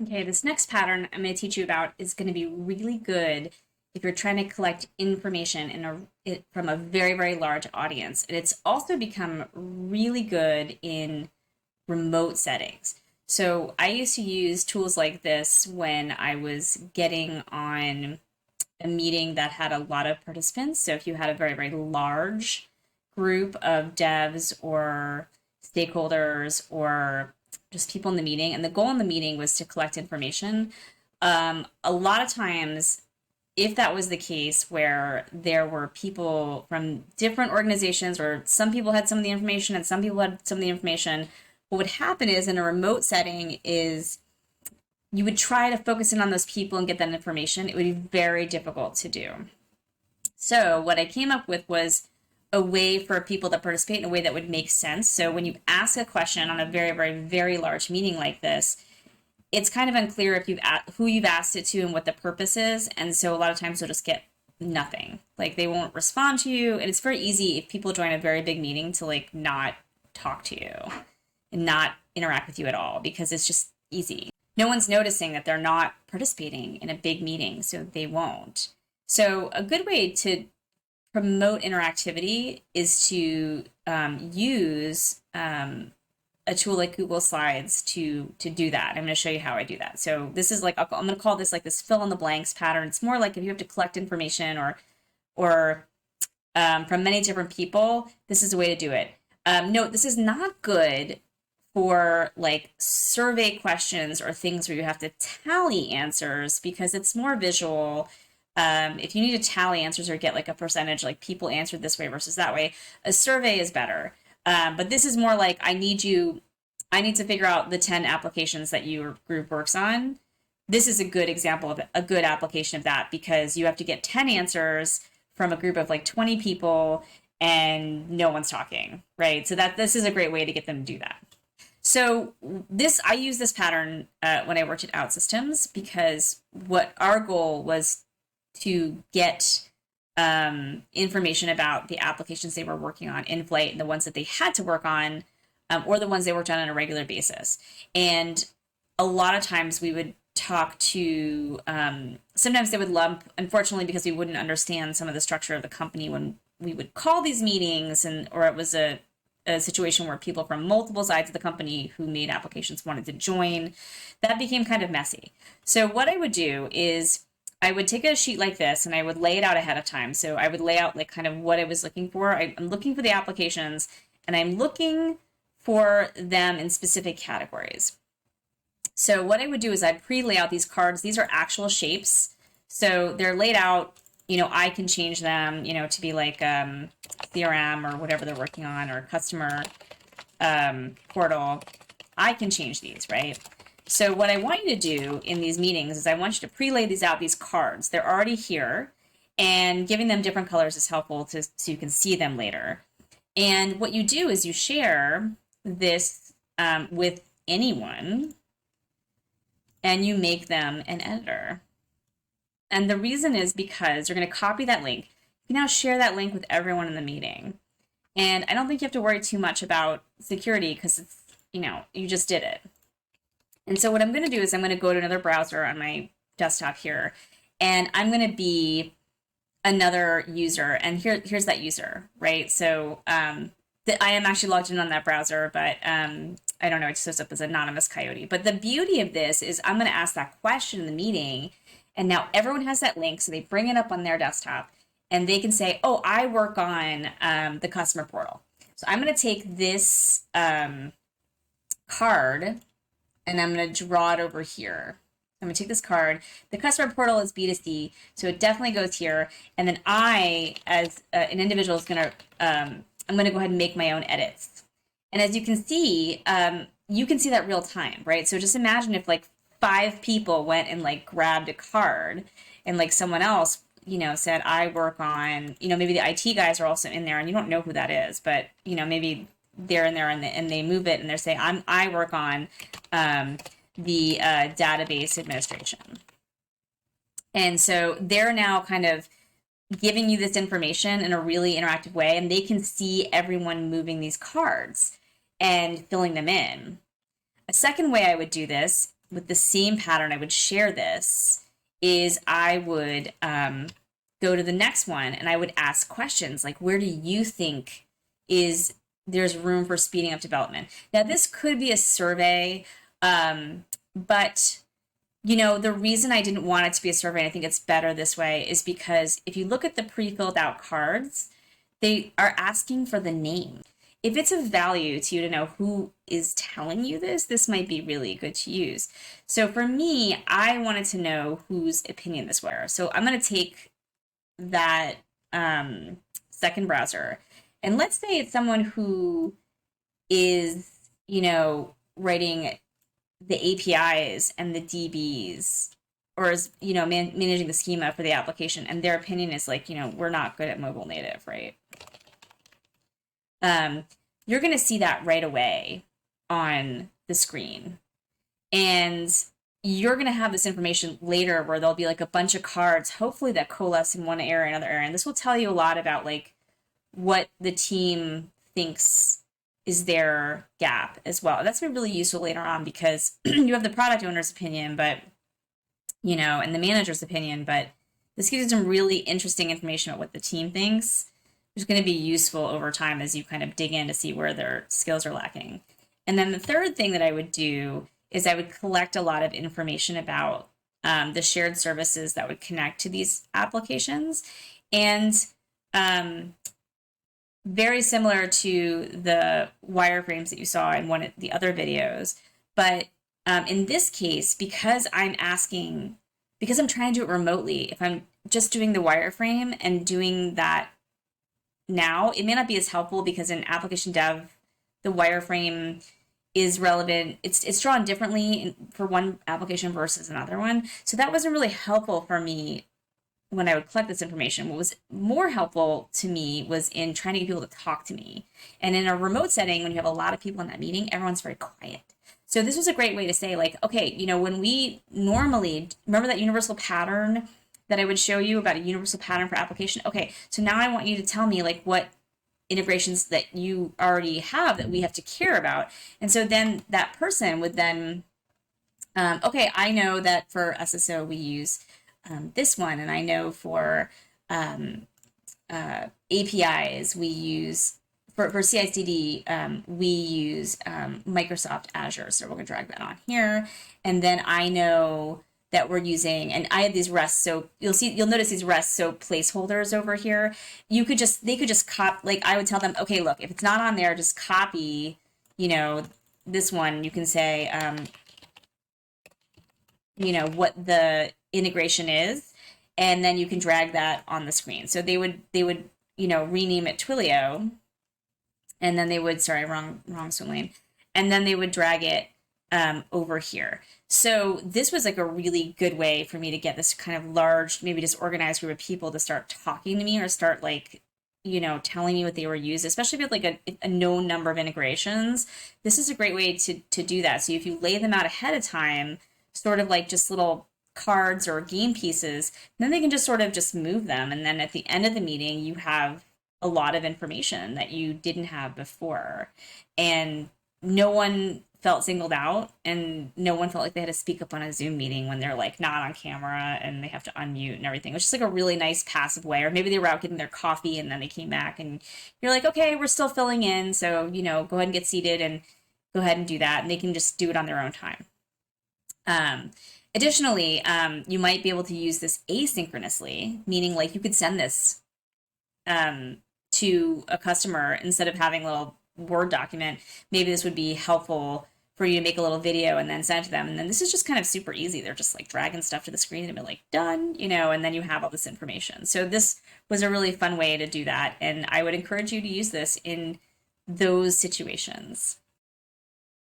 Okay, this next pattern I'm going to teach you about is going to be really good if you're trying to collect information from a very, very large audience. And it's also become really good in remote settings. So I used to use tools like this when I was getting on a meeting that had a lot of participants. So if you had a very, very large group of devs or stakeholders or just people in the meeting, and the goal in the meeting was to collect information. A lot of times, if that was the case where there were people from different organizations, or some people had some of the information and some people had some of the information, what would happen is in a remote setting is you would try to focus in on those people and get that information. It would be very difficult to do. So what I came up with was a way for people to participate in a way that would make sense. So when you ask a question on a very, very, very large meeting like this, it's kind of unclear if who you've asked it to and what the purpose is. And so a lot of times you'll just get nothing. Like they won't respond to you. And it's very easy if people join a very big meeting to like not talk to you and not interact with you at all because it's just easy. No one's noticing that they're not participating in a big meeting, so they won't. So a good way to promote interactivity is to use a tool like Google Slides to do that. I'm going to show you how I do that. So this is like, I'm going to call this like this fill in the blanks pattern. It's more like if you have to collect information or from many different people, this is a way to do it. Note, this is not good for like survey questions or things where you have to tally answers because it's more visual. If you need to tally answers or get like a percentage, like people answered this way versus that way, a survey is better. But this is more like I need to figure out the 10 applications that your group works on. This is a good example of a good application of that because you have to get 10 answers from a group of like 20 people and no one's talking, right? So this is a great way to get them to do that. So I use this pattern when I worked at OutSystems because what our goal was to get information about the applications they were working on in flight and the ones that they had to work on or the ones they worked on a regular basis. And a lot of times we would talk to, sometimes they would lump, unfortunately, because we wouldn't understand some of the structure of the company when we would call these meetings or it was a situation where people from multiple sides of the company who made applications wanted to join, that became kind of messy. So what I would do is I would take a sheet like this and I would lay it out ahead of time. So I would lay out like kind of what I was looking for. I'm looking for the applications and I'm looking for them in specific categories. So what I would do is I'd pre-lay out these cards. These are actual shapes. So they're laid out, I can change them, to be like CRM or whatever they're working on or customer portal. I can change these, right? So what I want you to do in these meetings is I want you to pre-lay these cards. They're already here, and giving them different colors is helpful so you can see them later. And what you do is you share this with anyone, and you make them an editor. And the reason is because you're going to copy that link. You can now share that link with everyone in the meeting. And I don't think you have to worry too much about security because it's, you just did it. And so what I'm going to do is I'm going to go to another browser on my desktop here, and I'm going to be another user. And here's that user, right? So I am actually logged in on that browser, but I don't know, it just shows up as anonymous coyote. But the beauty of this is I'm going to ask that question in the meeting, and now everyone has that link, so they bring it up on their desktop, and they can say, oh, I work on the customer portal. So I'm going to take this card, and I'm going to draw it over here. I'm going to take this card. The customer portal is B2C, so it definitely goes here. And then I, as an individual, I'm going to go ahead and make my own edits. And as you can see that real time, right? So just imagine if like 5 people went and like grabbed a card and like someone else, said, I work on, maybe the IT guys are also in there and you don't know who that is, but, maybe they're in there and they move it and they're saying, I work on the database administration. And so they're now kind of giving you this information in a really interactive way, and they can see everyone moving these cards and filling them in. A second way I would do this with the same pattern I would share this is I would go to the next one and I would ask questions like, where do you think is there's room for speeding up development? Now, this could be a survey, but the reason I didn't want it to be a survey, and I think it's better this way, is because if you look at the pre-filled out cards, they are asking for the name. If it's of value to you to know who is telling you this might be really good to use. So for me, I wanted to know whose opinion this were. So I'm going to take that second browser, and let's say it's someone who is, writing the APIs and the DBs, or is, managing the schema for the application, and their opinion is like, we're not good at mobile native, right? You're going to see that right away on the screen. And you're going to have this information later where there'll be like a bunch of cards, hopefully that coalesce in one area or another area. And this will tell you a lot about like what the team thinks is their gap as well. That's been really useful later on because you have the product owner's opinion, but, and the manager's opinion, but this gives you some really interesting information about what the team thinks. It's going to be useful over time as you kind of dig in to see where their skills are lacking. And then the third thing that I would do is I would collect a lot of information about the shared services that would connect to these applications. And very similar to the wireframes that you saw in one of the other videos. But in this case, because I'm trying to do it remotely, if I'm just doing the wireframe and doing that now, it may not be as helpful because in application dev, the wireframe is relevant. It's drawn differently for one application versus another one. So that wasn't really helpful for me when I would collect this information. What was more helpful to me was in trying to get people to talk to me. And in a remote setting, when you have a lot of people in that meeting, everyone's very quiet. So this was a great way to say like, okay, when we normally, remember that universal pattern that I would show you about a universal pattern for application? Okay, so now I want you to tell me like what integrations that you already have that we have to care about. And so then that person would then, okay, I know that for SSO we use this one, and I know for APIs we use, for CI/CD we use Microsoft Azure, so we're going to drag that on here. And then I know that we're using, and I have these REST SOAP, you'll notice these REST SOAP placeholders over here. They could just copy, like I would tell them, okay, look, if it's not on there, just copy, this one. You can say, what the integration is, and then you can drag that on the screen. So they would rename it Twilio, and then they would, sorry, wrong swim lane, and then they would drag it over here. So this was like a really good way for me to get this kind of large, maybe just organized group of people to start talking to me or start like, telling me what they were used, especially with like a known number of integrations. This is a great way to do that. So if you lay them out ahead of time, sort of like just little cards or game pieces, then they can just sort of just move them. And then at the end of the meeting, you have a lot of information that you didn't have before. And no one felt singled out, and no one felt like they had to speak up on a Zoom meeting when they're like not on camera and they have to unmute and everything. It was just like a really nice passive way. Or maybe they were out getting their coffee and then they came back and you're like, okay, we're still filling in. So, go ahead and get seated and go ahead and do that. And they can just do it on their own time. Additionally, you might be able to use this asynchronously, meaning like you could send this to a customer instead of having a little Word document. Maybe this would be helpful for you to make a little video and then send it to them. And then this is just kind of super easy. They're just like dragging stuff to the screen and be like, done, and then you have all this information. So this was a really fun way to do that. And I would encourage you to use this in those situations.